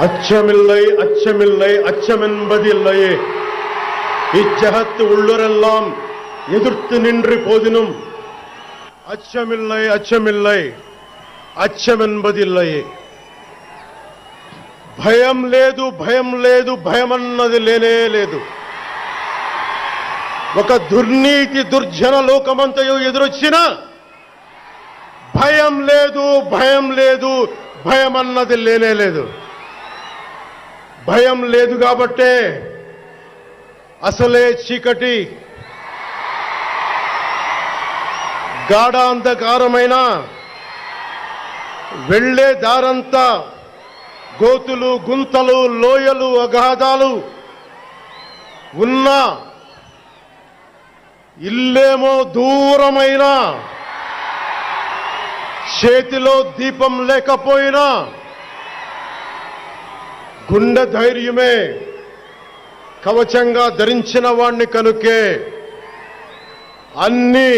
அச்சமில்லை அச்சமில்லை அச்சமென்பதில்லையே. இச்சகத்து உள்ளுரெல்லாம் எதிர்த்து நின்று போதினும் அச்சமில்லை அச்சமில்லை అచ్చమెన్బదిల్లయే. భయం లేదు భయం లేదు భయమన్నది లేనే లేదు. ఒక దుర్నీతి దుర్జన లోకమంతయు ఎదురొచ్చినా భయం లేదు భయం లేదు భయమన్నది లేనే లేదు. భయం లేదు కాబట్టే అసలే చీకటి గాఢ అంధకారమైన వెళ్లే దారంతా గోతులు గుంతలు లోయలు అగాధాలు ఉన్నా ఇల్లేమో దూరమైన చేతిలో దీపం లేకపోయినా గుండె ధైర్యమే కవచంగా ధరించిన వాణ్ణి కనుకే అన్ని